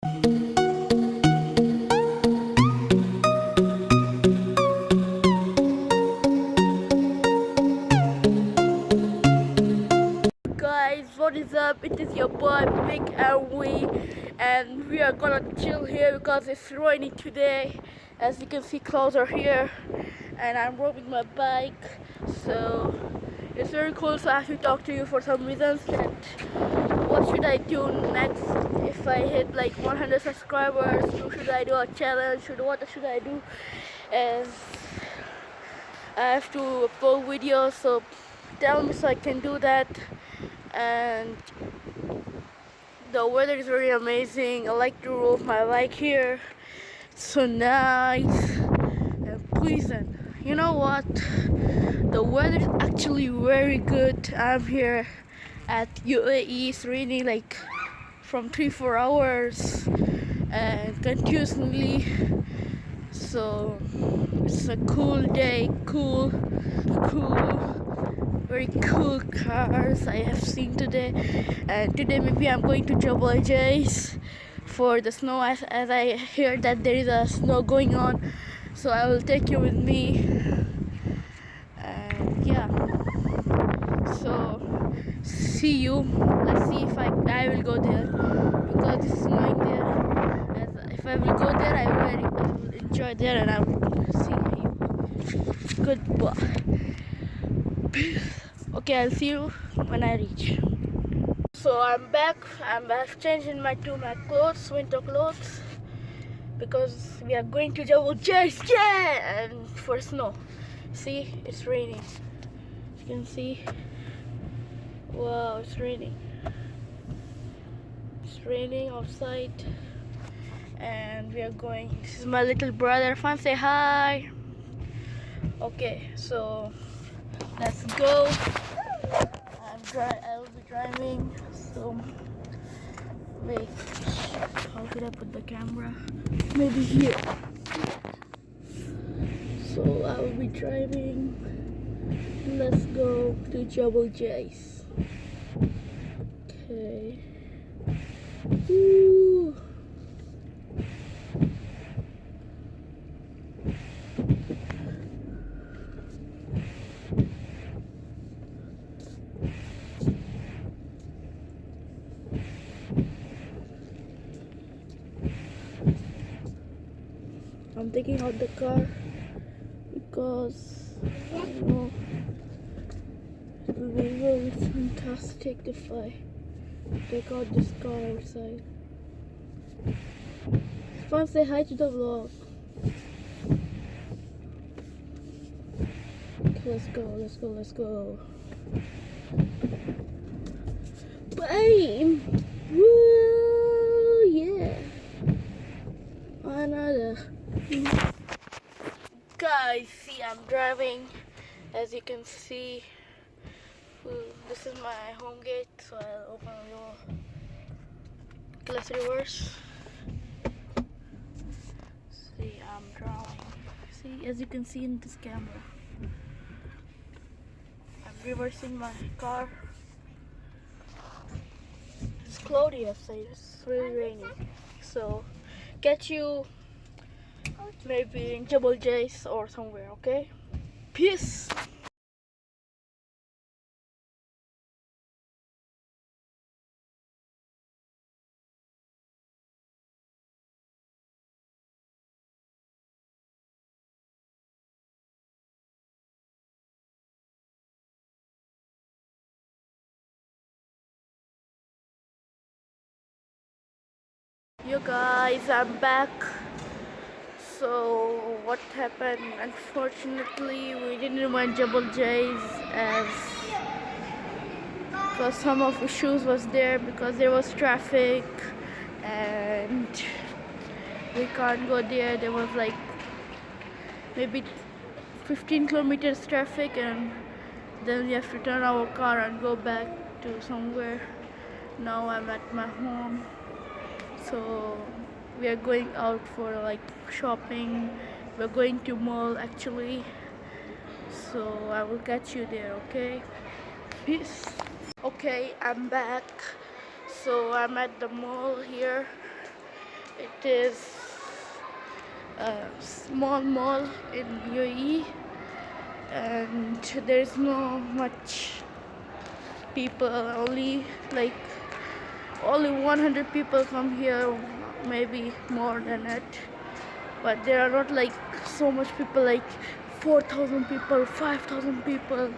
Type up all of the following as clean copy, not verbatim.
Guys, what is up? It is your boy Big and we are gonna chill here because it's raining today. As you can see, clouds are here, and I'm riding my bike, so it's very cool. So I have to talk to you for some reasons. That what should I do next if I hit like 100 subscribers? Should I do a challenge? What should I do? As I have to upload videos, so tell me so I can do that. And the weather is very amazing. I like to ride my bike here. It's so nice and pleasant. You know what? The weather is actually very good. I'm here at UAE. It's raining like from 3-4 hours and continuously. So it's a cool day, cool, very cool cars I have seen today. And today maybe I'm going to Jebel Jais for the snow, as I hear that there is a snow going on. So I will take you with me. And yeah, so see you. Let's see if I will go there because it's snowing there. As if I will go there, I will enjoy there, and I will see you. Goodbye. Okay, I'll see you when I reach. So I'm back. I've changed to my clothes, winter clothes, because we are going to Jebel Jais, yeah, and for snow. See, it's raining. You can see. Wow, it's raining. It's raining outside, and we are going. This is my little brother. Fun, say hi. Okay, so let's go. I will be driving. So wait, how could I put the camera? Maybe here. So I will be driving. Let's go to Jebel Jais. Okay. Woo. I'm taking out the car because I know it will be really fantastic if I take out this car outside. Fun, say hi to the vlog. Okay, let's go. Bam! Woo! Yeah! Another. Guys, see, I'm driving. As you can see, this is my home gate, so I'll open the door. Let's reverse. See, I'm driving. See, as you can see in this camera, I'm reversing my car. It's cloudy outside. It's really rainy. So, catch you maybe in Jebel Jais or somewhere. Okay? Peace. You guys, I'm back. So what happened? Unfortunately, we didn't went Jebel Jais as because some of issues was there because there was traffic and we can't go there. There was like maybe 15 kilometers traffic, and then we have to turn our car and go back to somewhere. Now I'm at my home, so we are going out for like shopping. We're going to mall actually, so I will catch you there. Okay, peace. Okay, I'm back. So I'm at the mall here, It is a small mall in UAE, and there's no much people. Only 100 people come here, maybe more than it. But there are not like so much people, like 4,000 people, 5,000 people,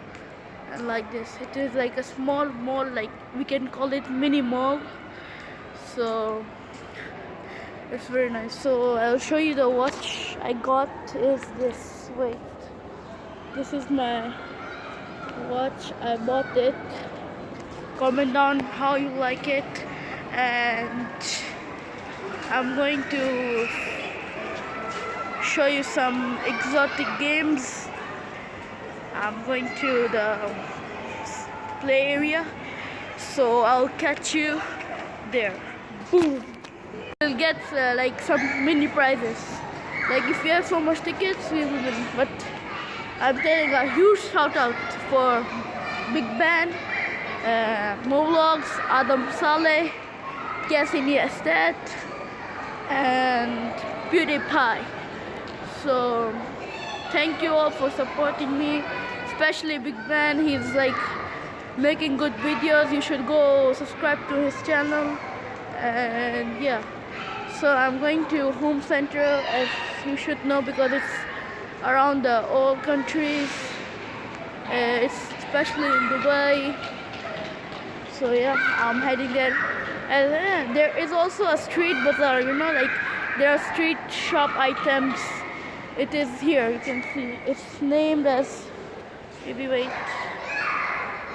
and like this. It is like a small mall, like we can call it mini mall. So it's very nice. So I'll show you the watch I got. Is this? Wait, this is my watch. I bought it. Comment down how you like it, and I'm going to show you some exotic games. I'm going to the play area, so I'll catch you there. Boom! We'll get like some mini prizes. Like if you have so much tickets, we will win. But I'm telling a huge shout out for Big Ben, Mologs, Adam Saleh, Cassie Estet, and PewDiePie. So thank you all for supporting me, especially Big Ben. He's like making good videos. You should go subscribe to his channel. And yeah, so I'm going to home central, as you should know, because it's around the old countries. It's especially in Dubai. So yeah, I'm heading there. And there is also a street bazaar, you know, like there are street shop items. It is here, you can see. It's named as, maybe wait.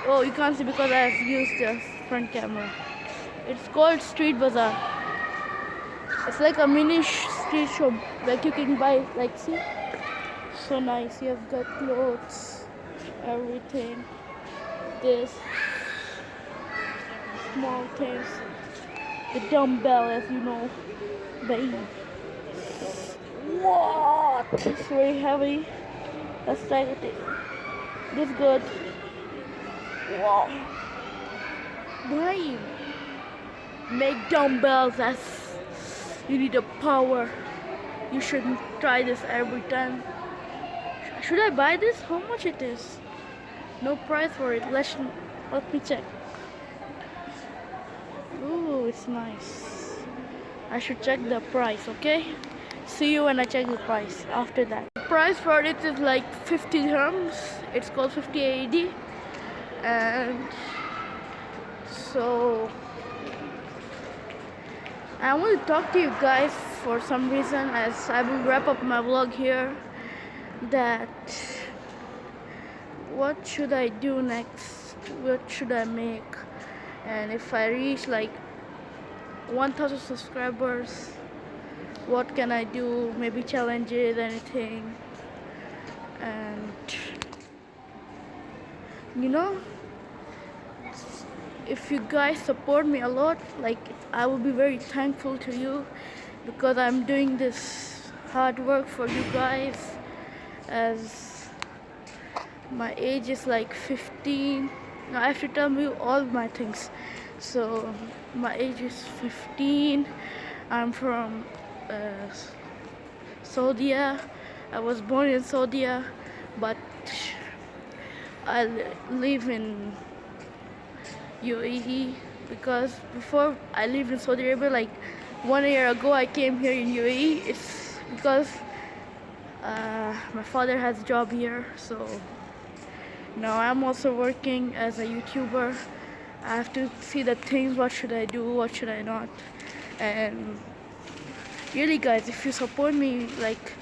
Oh, you can't see because I have used the front camera. It's called Street Bazaar. It's like a mini street shop. Like you can buy, like, see? So nice. You have got clothes, everything. This small things. The dumbbell, as you know. Baby. What? It's very heavy. Let's try it. This good. Wow. Brain. Make dumbbells as you need a power. You should try this every time. Should I buy this? How much it is? No price for it. Let me check. Ooh, it's nice. I should check the price, okay? See you when I check the price after that. The price for it is like 50 dirhams. It's called 50 AED. And so I want to talk to you guys for some reason, as I will wrap up my vlog here, that what should I do next? What should I make? And if I reach like 1,000 subscribers, what can I do? Maybe challenges, anything. And you know, if you guys support me a lot, like I will be very thankful to you, because I'm doing this hard work for you guys, as my age is like 15. Now I have to tell you all my things. So my age is 15. I'm from Saudi. I was born in Saudi, but I live in UAE, because before I lived in Saudi Arabia. Like 1 year ago I came here in UAE. It's because my father has a job here, so now I'm also working as a YouTuber. I have to see the things, what should I do, what should I not. And really guys, if you support me, like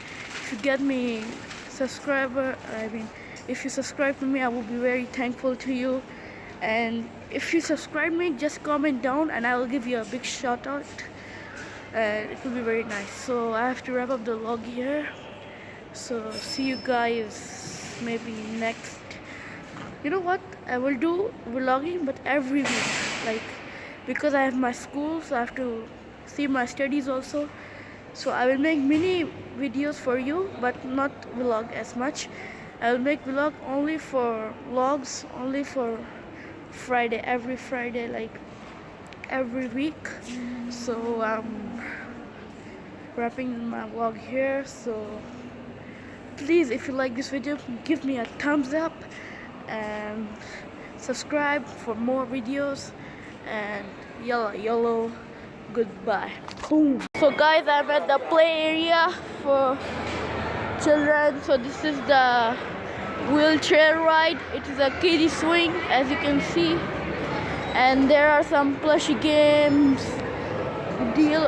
if you get me if you subscribe to me, I will be very thankful to you. And if you subscribe me, just comment down and I will give you a big shout out. It will be very nice. So I have to wrap up the vlog here. So see you guys maybe next. You know what? I will do vlogging, but every week. Like, because I have my school, so I have to see my studies also. So I will make mini videos for you, but not vlog as much. I will make vlog only for vlogs, only for Friday, every Friday, like every week. So wrapping my vlog here. So please, if you like this video, give me a thumbs up and subscribe for more videos. And yellow goodbye. Boom. So guys, I'm at the play area for children. So this is the wheelchair ride. It is a kiddie swing, as you can see, and there are some plushy games, deal.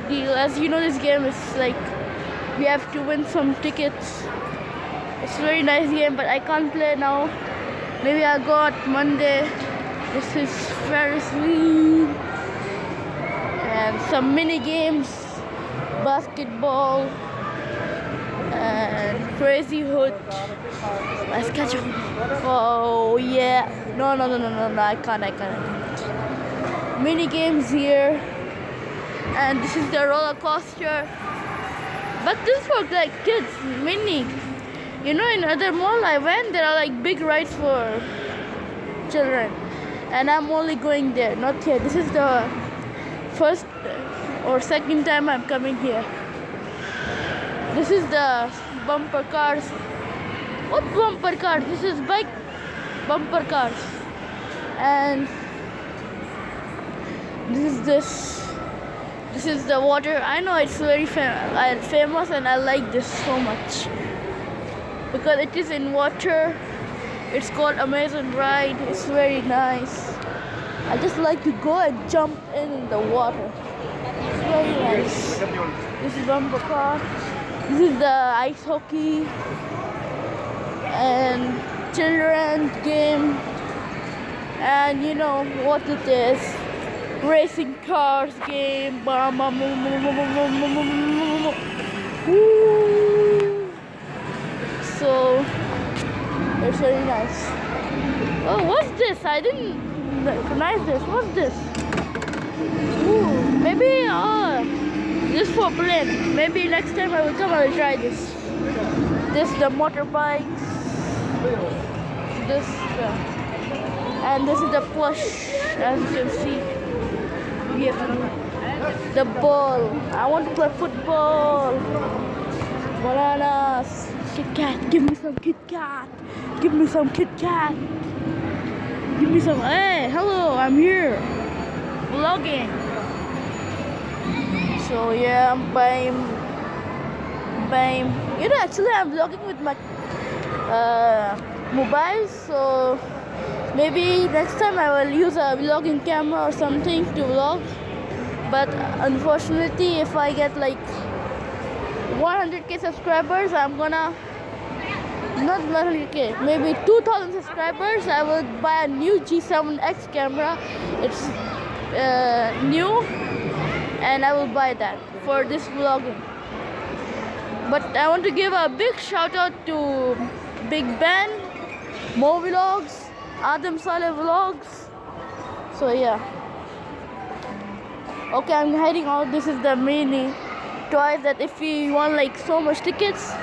As you know, this game is like we have to win some tickets. It's a very nice game, but I can't play now. Maybe I'll go on Monday. This is Ferris wheel and some mini games, basketball and crazy hood. Let's catch him. Oh yeah. No, I can't. Mini games here. And this is the roller coaster. But this for like kids, mini. You know, in other mall I went, there are like big rides for children. And I'm only going there, not here. This is the first or second time I'm coming here. This is the bumper cars. What bumper cars? This is bike bumper cars. And this is the water. I know it's very famous, and I like this so much because it is in water. It's called Amazon Ride. It's very nice. I just like to go and jump in the water. It's very nice. This is bumper car. This is the ice hockey and children's game. And you know what it is. Racing cars game. Woo. So it's very nice. Oh, what's this? I didn't recognize this. What's this? Ooh, maybe this for plane. Maybe next time I will come, I will try this. This the motorbikes. This and this is the plush, as you can see. We have the ball. I want to play football. Bananas. Kit Kat. Give me some Kit Kat. Give me some Kit Kat. Give me some. Hey, hello, I'm here vlogging. So yeah, I'm buying. You know, actually I'm vlogging with my mobile. So maybe next time I will use a vlogging camera or something to vlog. But unfortunately, if I get like 100k subscribers, I'm gonna not 100k, maybe 2000 subscribers, I will buy a new G7X camera. It's new, and I will buy that for this vlogging. But I want to give a big shout out to Big Ben, Mo Vlogs, Adam Saleh Vlogs. So yeah. Okay, I'm hiding out. This is the mini toys that if you want like so much tickets,